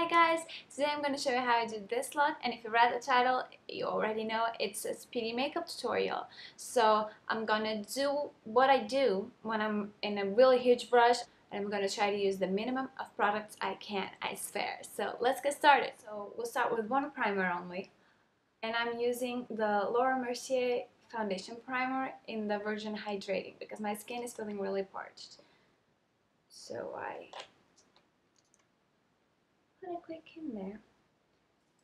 Hi guys, today I'm going to show you how I do this look, and if you read the title, you already know it's a speedy makeup tutorial. So I'm going to do what I do when I'm in a really huge rush, and I'm going to try to use the minimum of products I can, I swear. So let's get started. So we'll start with one primer only, and I'm using the Laura Mercier foundation primer in the Virgin Hydrating because my skin is feeling really parched. So I put a quick in there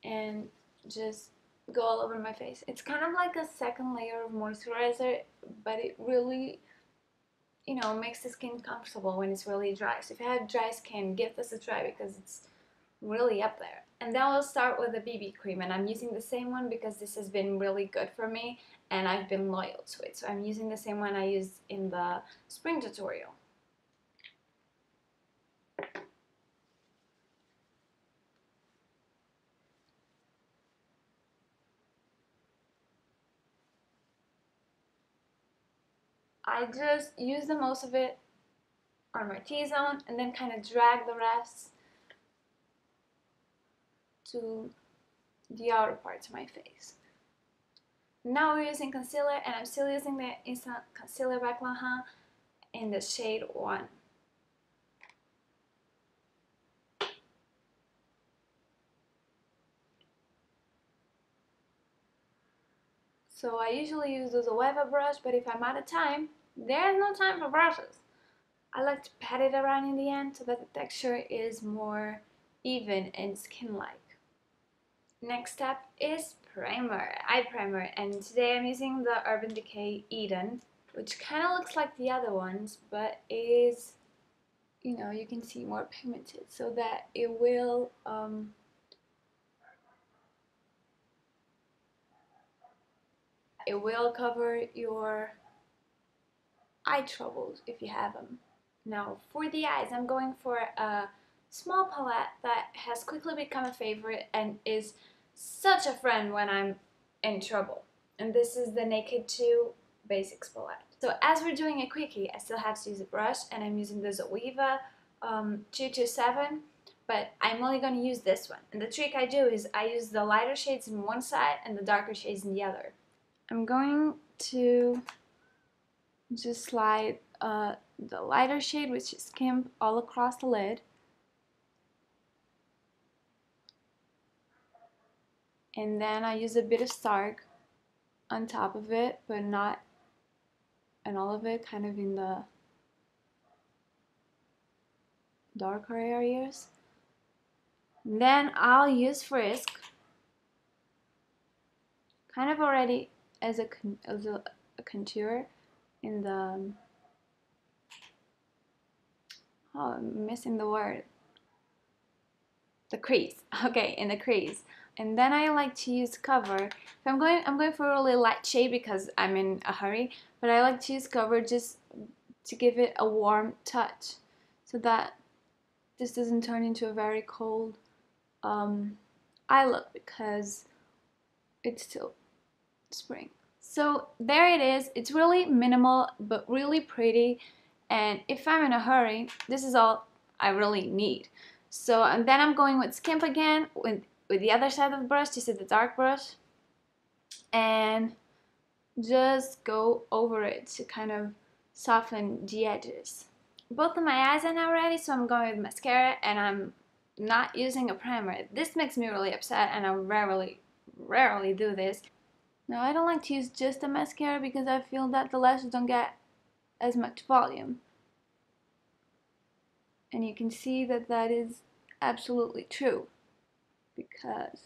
and just go all over my face. It's kind of like a second layer of moisturizer, but it really, makes the skin comfortable when it's really dry. So if you have dry skin, give this a try because it's really up there. And then we'll start with the BB cream, and I'm using the same one because this has been really good for me and I've been loyal to it. So I'm using the same one I used in the spring tutorial. I just use the most of it on my T-zone and then kind of drag the rest to the outer parts of my face. Now we're using concealer, and I'm still using the Instant Concealer by Lahan in the shade 1. So I usually use the Zoeva brush, but if I'm out of time, there's no time for brushes. I like to pat it around in the end so that the texture is more even and skin-like. Next step is primer, eye primer, and today I'm using the Urban Decay Eden, which kind of looks like the other ones, but is, you can see more pigmented, so that it will cover your eye troubles if you have them. Now for the eyes, I'm going for a small palette that has quickly become a favorite and is such a friend when I'm in trouble. And this is the Naked 2 Basics palette. So as we're doing a quickie, I still have to use a brush, and I'm using the Zoeva 227, but I'm only going to use this one. And the trick I do is I use the lighter shades in one side and the darker shades in the other. I'm going to just slide the lighter shade, which is Skimp, all across the lid. And then I use a bit of Stark on top of it, but not and all of it, kind of in the darker areas. And then I'll use Frisk, kind of already as a contour in the, oh, I'm missing the word, the crease. Okay, in the crease. And then I like to use Cover. If I'm going for a really light shade because I'm in a hurry, but I like to use Cover just to give it a warm touch, so that this doesn't turn into a very cold eye look because it's still spring. So there it is. It's really minimal but really pretty, and if I'm in a hurry, this is all I really need. So, and then I'm going with Skimp again with the other side of the brush, just the dark brush, and just go over it to kind of soften the edges. Both of my eyes are now ready, so I'm going with mascara, and I'm not using a primer. This makes me really upset, and I rarely do this. Now I don't like to use just a mascara because I feel that the lashes don't get as much volume. And you can see that that is absolutely true, because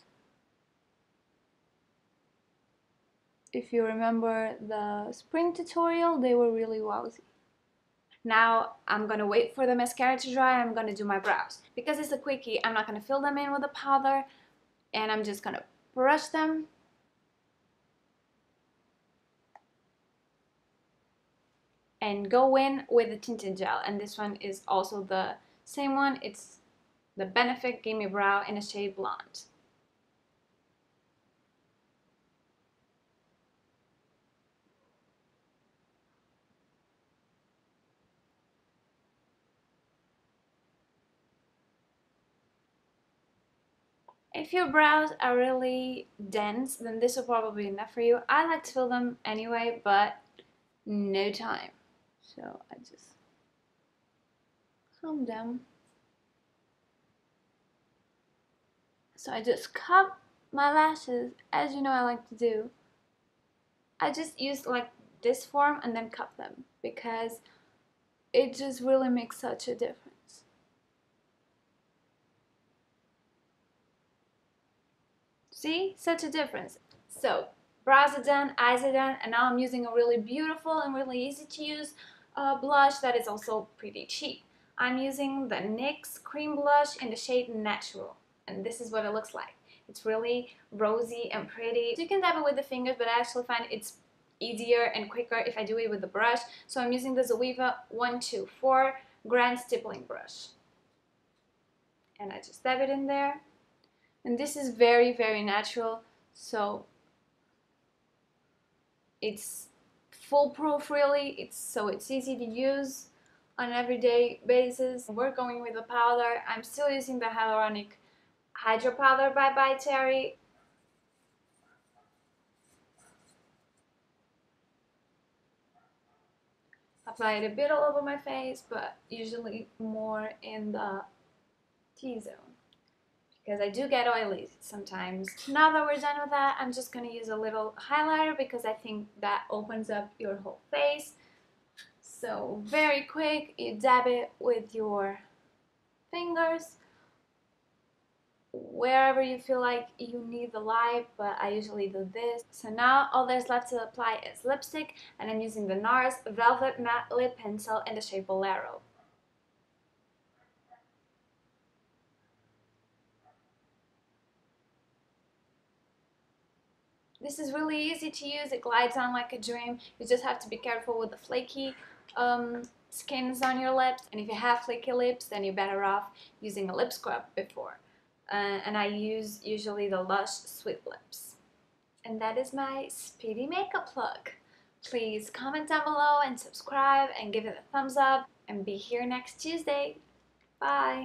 if you remember the spring tutorial, they were really wowsy. Now I'm gonna wait for the mascara to dry. I'm gonna do my brows. Because it's a quickie, I'm not gonna fill them in with a powder, and I'm just gonna brush them and go in with the tinted gel. And this one is also the same one. It's the Benefit Gimme Brow in a shade Blonde. If your brows are really dense, then this will probably be enough for you. I like to fill them anyway, but no time. So I just comb them. So I just cup my lashes, as you know I like to do. I just use like this form and then cup them because it just really makes such a difference. See? Such a difference. So, brows are done, eyes are done, and now I'm using a really beautiful and really easy to use blush that is also pretty cheap. I'm using the NYX cream blush in the shade Natural, and this is what it looks like. It's really rosy and pretty. You can dab it with the fingers, but I actually find it's easier and quicker if I do it with the brush. So I'm using the Zoeva 124 Grand Stippling brush. And I just dab it in there. And this is very, very natural, so it's foolproof really. It's easy to use on an everyday basis. We're going with the powder. I'm still using the Hyaluronic Hydro Powder by Terry. Apply it a bit all over my face, but usually more in the T-zone, because I do get oily sometimes. Now that we're done with that, I'm just going to use a little highlighter because I think that opens up your whole face. So very quick, you dab it with your fingers wherever you feel like you need the light, but I usually do this. So now all there's left to apply is lipstick, and I'm using the NARS Velvet Matte Lip Pencil in the shade Bolero. This is really easy to use. It glides on like a dream. You just have to be careful with the flaky skins on your lips. And if you have flaky lips, then you're better off using a lip scrub before. And I use usually the Lush Sweet Lips. And that is my Speedy makeup look. Please comment down below and subscribe and give it a thumbs up. And be here next Tuesday. Bye!